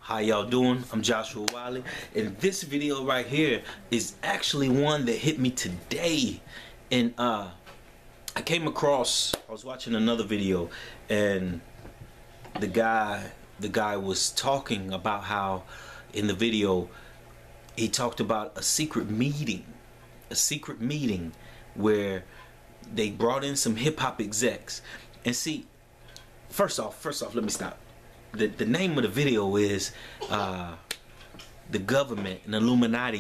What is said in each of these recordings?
How y'all doing? I'm Joshua Wiley, and this video right here is actually one that hit me today. And I came across, I was watching another video, and the guy was talking about how in the video he talked about a secret meeting where they brought in some hip-hop execs. And see, first off, let me stop. The name of the video is the government and Illuminati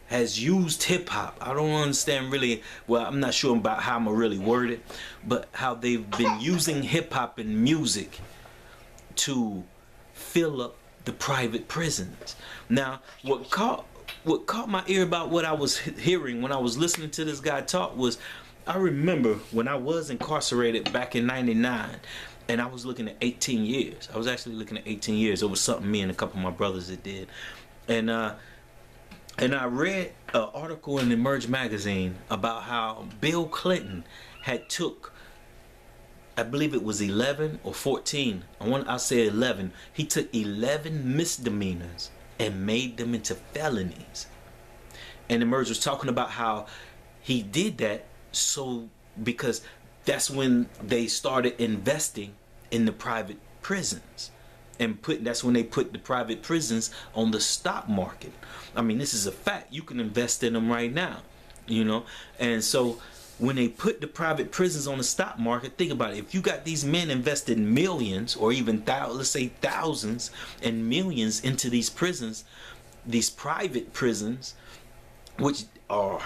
has used hip-hop. I don't understand really, well, I'm not sure about how I'm gonna really word it, but how they've been using hip-hop and music to fill up the private prisons. Now, what caught my ear about what I was hearing when I was listening to this guy talk was, I remember when I was incarcerated back in '99, and I was looking at 18 years. I was actually looking at 18 years. It was something me and a couple of my brothers that did. And I read an article in Emerge magazine about how Bill Clinton had took, I believe it was 11 or 14. I say 11. He took 11 misdemeanors and made them into felonies. And Emerge was talking about how he did that because that's when they started investing in the private prisons, and that's when they put the private prisons on the stock market. I mean, this is a fact. You can invest in them right now, you know. And so when they put the private prisons on the stock market, think about it. If you got these men invested millions or even let's say thousands and millions into these prisons, these private prisons, which are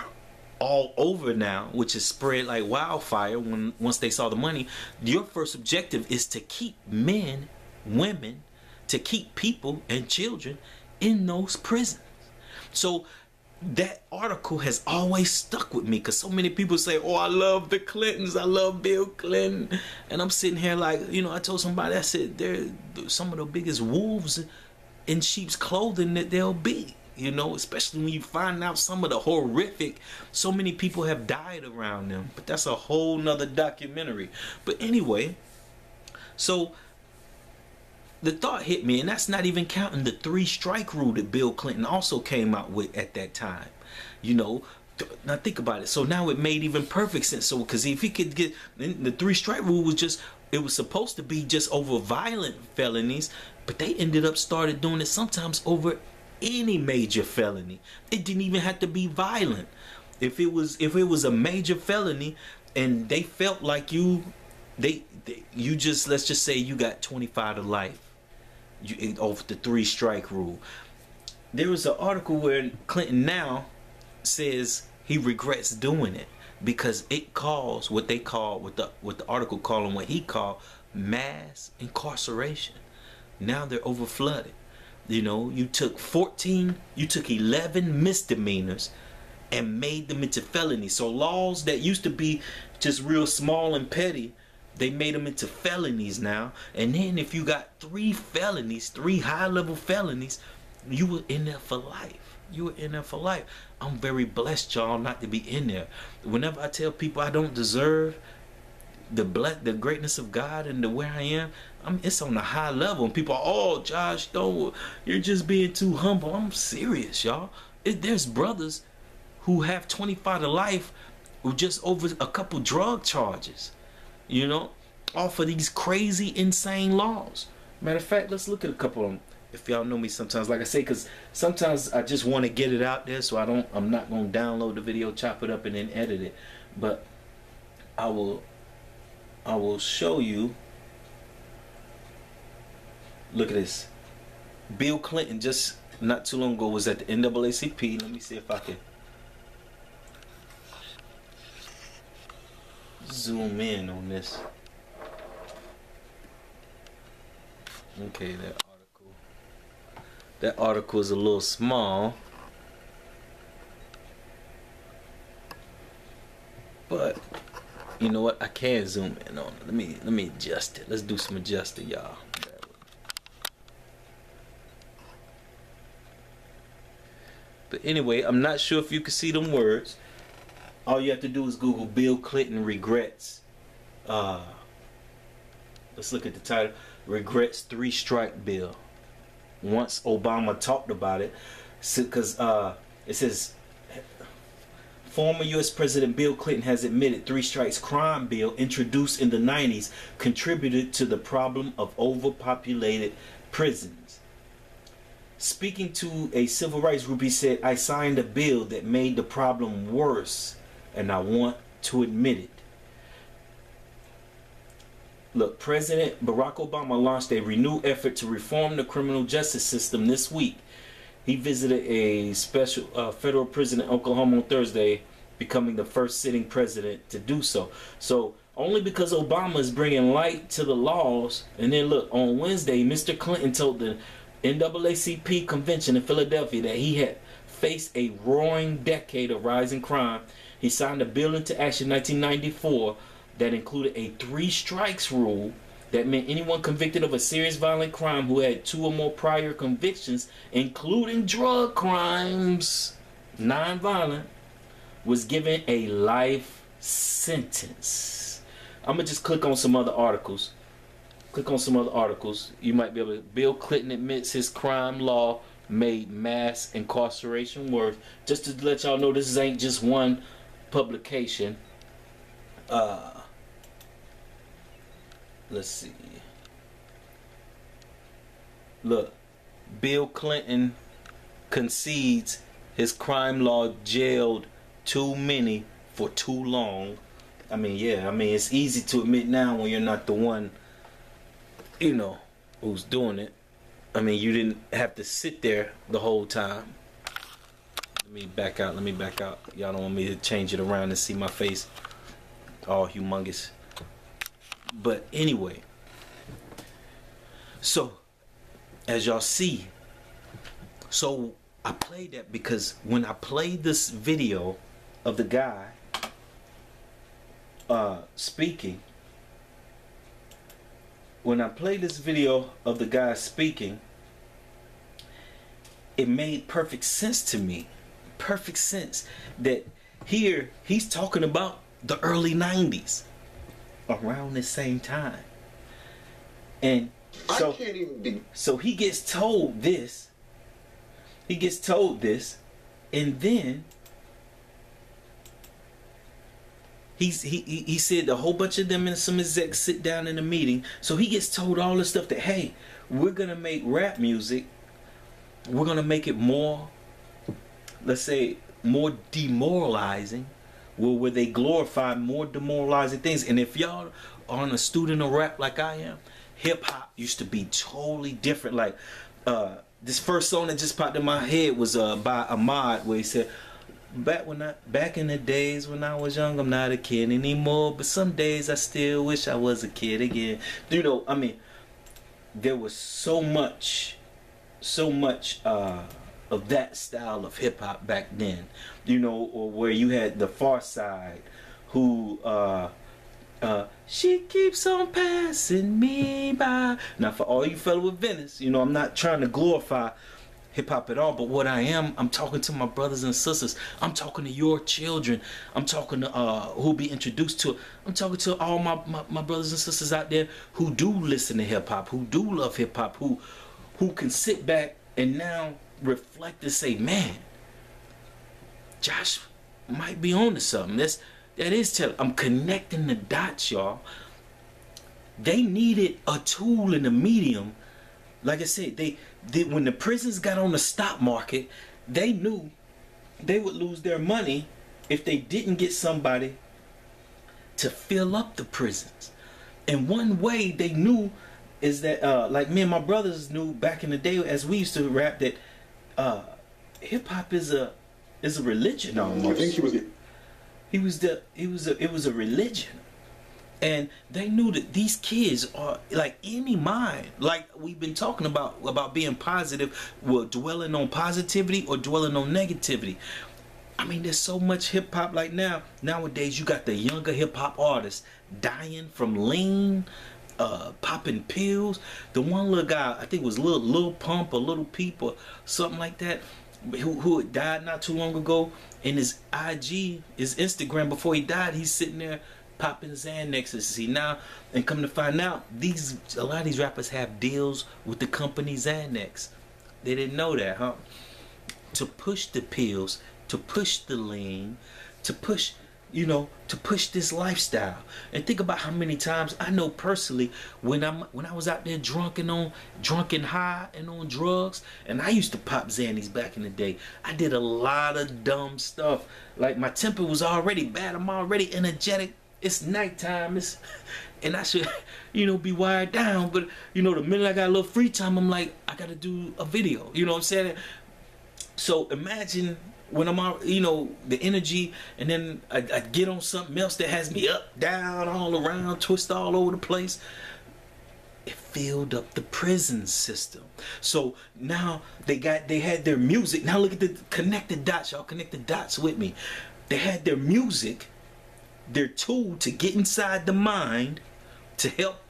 all over now, which is spread like wildfire once they saw the money, your first objective is to keep men, women, to keep people and children in those prisons. So that article has always stuck with me, because so many people say, oh, I love the Clintons, I love Bill Clinton, and I'm sitting here like, you know, I told somebody, I said, they're some of the biggest wolves in sheep's clothing that there'll be. You know, especially when you find out some of the horrific, so many people have died around them. But that's a whole nother documentary. But anyway, so the thought hit me, and that's not even counting the 3-strike rule that Bill Clinton also came out with at that time. You know, now think about it. So now it made even perfect sense. So because if he could get, the 3-strike rule was just, it was supposed to be just over violent felonies, but they ended up started doing it sometimes over any major felony. It didn't even have to be violent. If it was a major felony and they felt like you just, let's just say you got 25 to life over the 3-strike rule. There was an article where Clinton now says he regrets doing it because it caused what they call, what the article called, and what he called mass incarceration. Now they're over flooded. You know, you took 11 misdemeanors and made them into felonies. So laws that used to be just real small and petty, they made them into felonies now. And then if you got 3 felonies, 3 high-level felonies, you were in there for life. You were in there for life. I'm very blessed, y'all, not to be in there. Whenever I tell people I don't deserve the greatness of God and the where I am, it's on a high level, and people are, oh, Josh, you're just being too humble. I'm serious, y'all. There's brothers who have 25 to life who just over a couple drug charges, you know, off of these crazy, insane laws. Matter of fact, let's look at a couple of them. If y'all know me sometimes, like I say, because sometimes I just want to get it out there, so I'm not going to download the video, chop it up, and then edit it. But I will show you. Look at this. Bill Clinton just not too long ago was at the NAACP. Let me see if I can zoom in on this. Okay, that article is a little small, but you know what? I can zoom in on it. Let me adjust it. Let's do some adjusting, y'all. But anyway, I'm not sure if you can see them words. All you have to do is Google Bill Clinton regrets. Let's look at the title. Regrets 3-strike bill. once Obama talked about it, because it says former U.S. President Bill Clinton has admitted three strikes crime bill introduced in the 90s contributed to the problem of overpopulated prisons. Speaking to a civil rights group, he said, "I signed a bill that made the problem worse, and I want to admit it." Look, President Barack Obama launched a renewed effort to reform the criminal justice system this week. He visited a special federal prison in Oklahoma on Thursday, becoming the first sitting president to do so. So only because Obama is bringing light to the laws. And then look, on Wednesday, Mr. Clinton told the NAACP convention in Philadelphia that he had faced a roaring decade of rising crime. He signed a bill into action in 1994 that included a 3 strikes rule that meant anyone convicted of a serious violent crime who had 2 or more prior convictions, including drug crimes, non-violent, was given a life sentence. I'm going to just click on some other articles. Click on some other articles. You might be able to. Bill Clinton admits his crime law made mass incarceration worse. Just to let y'all know, this ain't just one publication. Let's see. Look, Bill Clinton concedes his crime law jailed too many for too long. I mean, yeah, I mean, it's easy to admit now when you're not the one, you know, who's doing it. I mean, you didn't have to sit there the whole time. Let me back out. Let me back out. Y'all don't want me to change it around and see my face all humongous. But anyway, so as y'all see, so I played that because when I played this video of the guy speaking, when I played this video of the guy speaking, it made perfect sense to me. Perfect sense that here he's talking about the early 90s. Around the same time, and so so he gets told this. He gets told this, and then he said a whole bunch of them and some execs sit down in a meeting. So he gets told all this stuff that, hey, we're gonna make rap music. We're gonna make it more, let's say, more demoralizing. Where they glorify more demoralizing things. And if y'all are a student of rap like I am, hip-hop used to be totally different. Like this first song that just popped in my head was by Ahmad, where he said, back in the days when I was young, I'm not a kid anymore, but some days I still wish I was a kid again. You know, I mean, there was so much of that style of hip-hop back then, you know, or where you had the Far Side, who she keeps on passing me by. Now for all you fellow with Venice, you know, I'm not trying to glorify hip-hop at all, but what I am, I'm talking to my brothers and sisters. I'm talking to your children. I'm talking to who'll be introduced to it. I'm talking to all my brothers and sisters out there who do listen to hip-hop, who do love hip-hop, who can sit back and now reflect and say, man, Josh might be on to something. That is telling. I'm connecting the dots, y'all. They needed a tool in the medium. Like I said, they when the prisons got on the stock market, they knew they would lose their money if they didn't get somebody to fill up the prisons. And one way they knew is that like me and my brothers knew back in the day as we used to rap, that hip hop is a religion almost. I think it was a religion. And they knew that these kids are like any mind, like we've been talking about being positive, well, dwelling on positivity or dwelling on negativity. I mean, there's so much hip hop like nowadays. You got the younger hip hop artists dying from lean, popping pills. The one little guy, I think it was Lil Pump or Little Peep or something like that, who had died not too long ago. In his IG, his Instagram, before he died, he's sitting there popping Xanax. See now, and come to find out, a lot of these rappers have deals with the company Xanax. They didn't know that, huh? To push the pills, to push the lean, to push, to push this lifestyle. And think about how many times I know personally when I was out there drunk and high and on drugs, and I used to pop Xannies back in the day. I did a lot of dumb stuff. Like my temper was already bad. I'm already energetic. It's nighttime. And I should, be wired down. But the minute I got a little free time, I'm like, I gotta do a video. You know what I'm saying? So imagine when I'm out, the energy, and then I get on something else that has me up, down, all around, twist all over the place. It filled up the prison system. So now they had their music. Now look at the connected dots. Y'all connect the dots with me. They had their music, their tool to get inside the mind, to help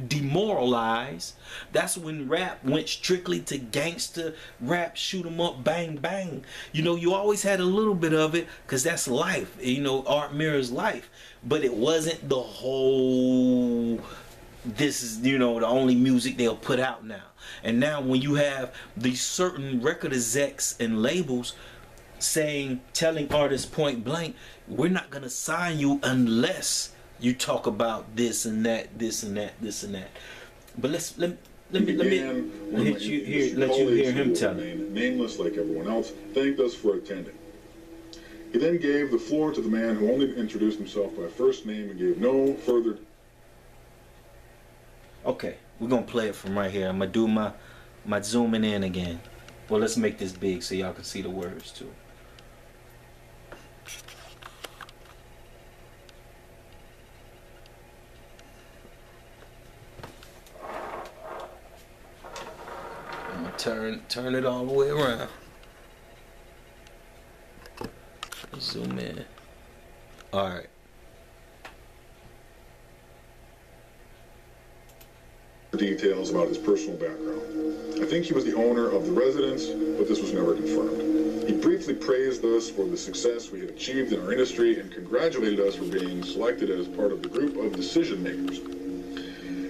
demoralize. That's when rap went strictly to gangster rap, shoot 'em up, bang bang. You always had a little bit of it because that's life. Art mirrors life, but it wasn't the whole. This is the only music they'll put out now. And now when you have these certain record execs and labels telling artists point blank, we're not gonna sign you unless you talk about this and that, this and that, this and that. But let me let you hear him tell it. Nameless like everyone else, thanked us for attending. He then gave the floor to the man who only introduced himself by first name and gave no further. Okay, we're gonna play it from right here. I'm gonna do my zooming in again. Well, let's make this big so y'all can see the words too. Turn it all the way around. Zoom in. All right. Details about his personal background. I think he was the owner of the residence, but this was never confirmed. He briefly praised us for the success we had achieved in our industry and congratulated us for being selected as part of the group of decision makers.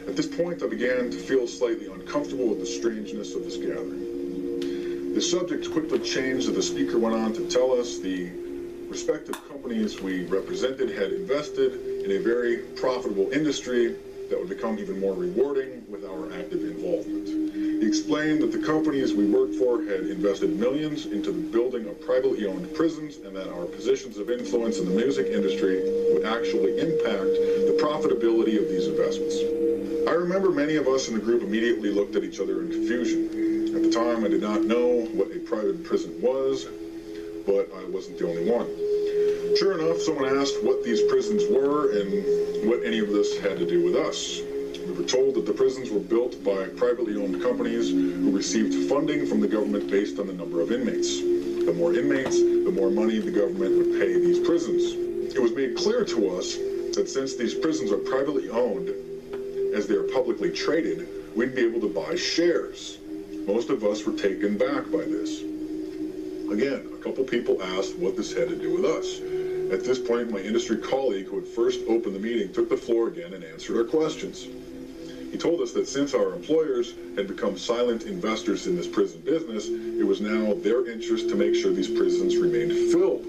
At this point, I began to feel slightly uncomfortable with the strangeness of this gathering. The subject quickly changed as the speaker went on to tell us the respective companies we represented had invested in a very profitable industry that would become even more rewarding with our active involvement. He explained that the companies we worked for had invested millions into the building of privately owned prisons and that our positions of influence in the music industry would actually impact the profitability of these investments. I remember many of us in the group immediately looked at each other in confusion. At the time, I did not know what a private prison was, but I wasn't the only one. Sure enough, someone asked what these prisons were and what any of this had to do with us. We were told that the prisons were built by privately owned companies who received funding from the government based on the number of inmates. The more inmates, the more money the government would pay these prisons. It was made clear to us that since these prisons are privately owned, as they are publicly traded, we'd be able to buy shares. Most of us were taken back by this. Again, a couple people asked what this had to do with us. At this point, my industry colleague who had first opened the meeting took the floor again and answered our questions. He told us that since our employers had become silent investors in this prison business, it was now their interest to make sure these prisons remained filled.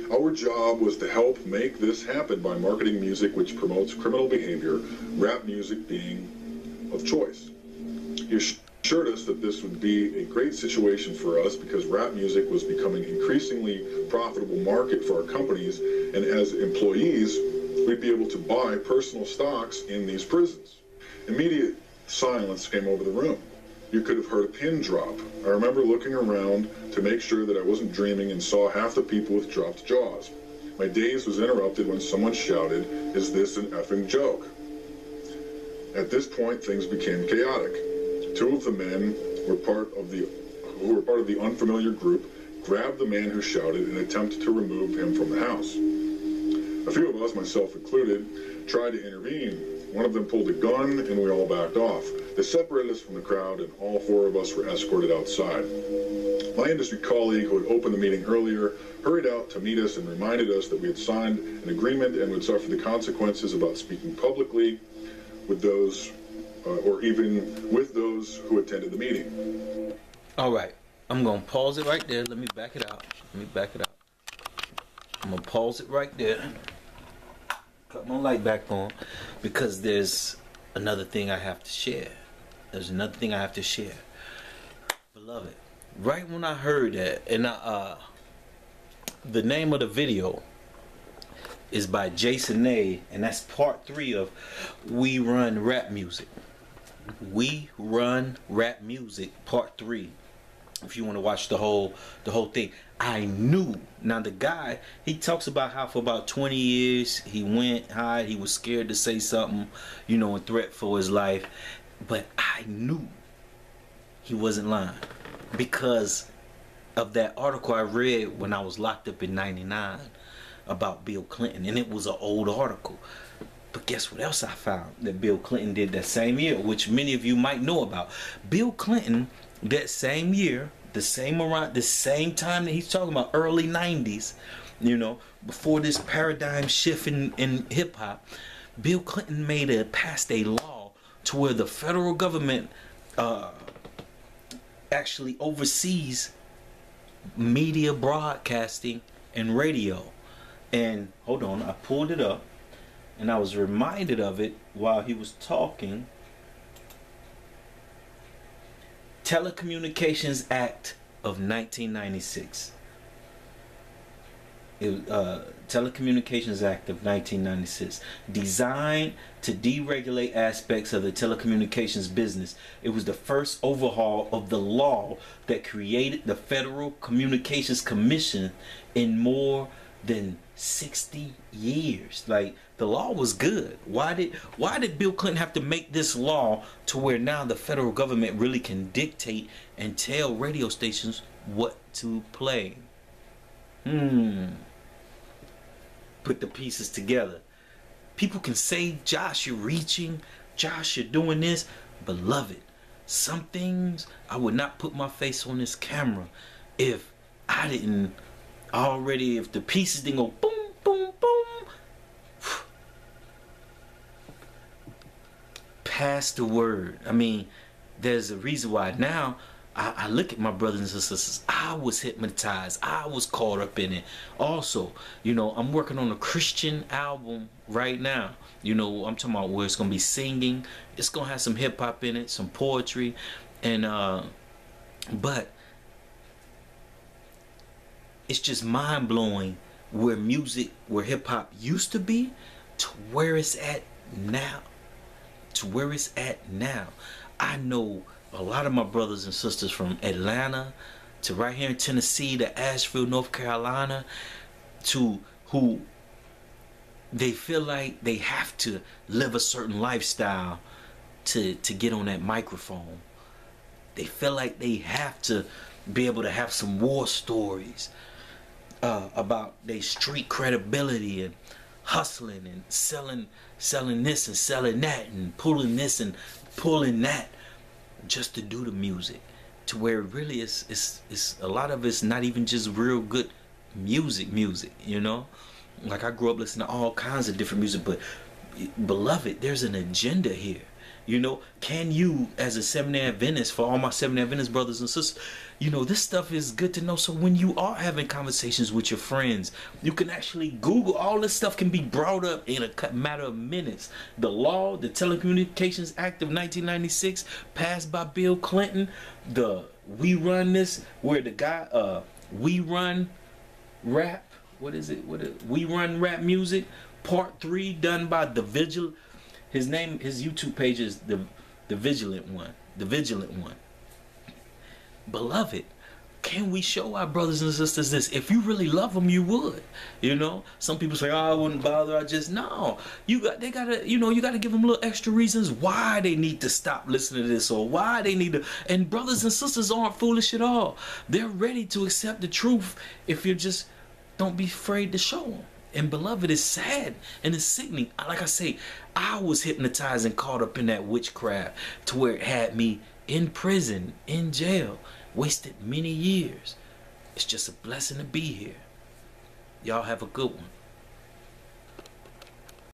Our job was to help make this happen by marketing music which promotes criminal behavior, rap music being of choice. He assured us that this would be a great situation for us because rap music was becoming an increasingly profitable market for our companies, and as employees, we'd be able to buy personal stocks in these prisons. Immediate silence came over the room. You could have heard a pin drop. I remember looking around to make sure that I wasn't dreaming and saw half the people with dropped jaws. My daze was interrupted when someone shouted, "Is this an effing joke?" At this point, things became chaotic. Two of the men who were part of the unfamiliar group grabbed the man who shouted and attempted to remove him from the house. A few of us, myself included, tried to intervene. One of them pulled a gun and we all backed off. They separated us from the crowd and all four of us were escorted outside. My industry colleague who had opened the meeting earlier hurried out to meet us and reminded us that we had signed an agreement and would suffer the consequences about speaking publicly with those or even with those who attended the meeting. All right, I'm gonna pause it right there. Let me back it out. I'm gonna pause it right there. Cut my light back on because there's another thing I have to share. Beloved, right when I heard that, and the name of the video is by Jason A, and that's part 3 of We Run Rap Music. We Run Rap Music part 3. If you want to watch the whole thing. I knew. Now the guy, he talks about how for about 20 years he went high, he was scared to say something, you know, a threat for his life. But I knew he wasn't lying because of that article I read when I was locked up in '99 about Bill Clinton, and it was an old article. But guess what else I found that Bill Clinton did that same year, which many of you might know about. Bill Clinton, that same year, the same time that he's talking about, early 90s, you know, before this paradigm shift in hip hop, Bill Clinton passed a law to where the federal government actually oversees media broadcasting and radio. And hold on, I pulled it up and I was reminded of it while he was talking. Telecommunications Act of 1996. Telecommunications Act of 1996, designed to deregulate aspects of the telecommunications business. It was the first overhaul of the law that created the Federal Communications Commission in more than 60 years. Like, the law was good. Why did Bill Clinton have to make this law to where now the federal government really can dictate and tell radio stations what to play? Put the pieces together. People can say, Josh, you're reaching. Josh, you're doing this. Beloved, some things I would not put my face on this camera if I didn't already, if the pieces didn't go boom, boom, boom. Pass the word. I mean, there's a reason why now I look at my brothers and sisters. I was hypnotized. I was caught up in it. Also, you know, I'm working on a Christian album right now. You know, I'm talking about where it's going to be singing. It's going to have some hip hop in it, some poetry. And, but it's just mind blowing where hip hop used to be to where it's at now. I know a lot of my brothers and sisters from Atlanta to right here in Tennessee to Asheville, North Carolina, to who they feel like they have to live a certain lifestyle to get on that microphone. They feel like they have to be able to have some war stories about their street credibility and hustling and selling this and selling that and pulling this and pulling that just to do the music, to where really it's a lot of it's not even just real good music, you know. Like, I grew up listening to all kinds of different music, but beloved, there's an agenda here. You know, can you, as a Seventh-day Adventist, for all my Seventh-day Adventist brothers and sisters, you know, this stuff is good to know. So when you are having conversations with your friends, you can actually Google. All this stuff can be brought up in a matter of minutes. The law, the Telecommunications Act of 1996, passed by Bill Clinton. The We Run This, where the guy, We Run Rap, We Run Rap Music, part 3, done by The Vigil. His YouTube page is the Vigilant One. Beloved, can we show our brothers and sisters this? If you really love them, you would. You know, some people say, "Oh, I wouldn't bother." No. You gotta give them little extra reasons why they need to stop listening to this, or why they need to. And brothers and sisters aren't foolish at all. They're ready to accept the truth if you just don't be afraid to show them. And beloved, it's sad and it's sickening. Like I say, I was hypnotized and caught up in that witchcraft to where it had me in prison, in jail, wasted many years. It's just a blessing to be here. Y'all have a good one.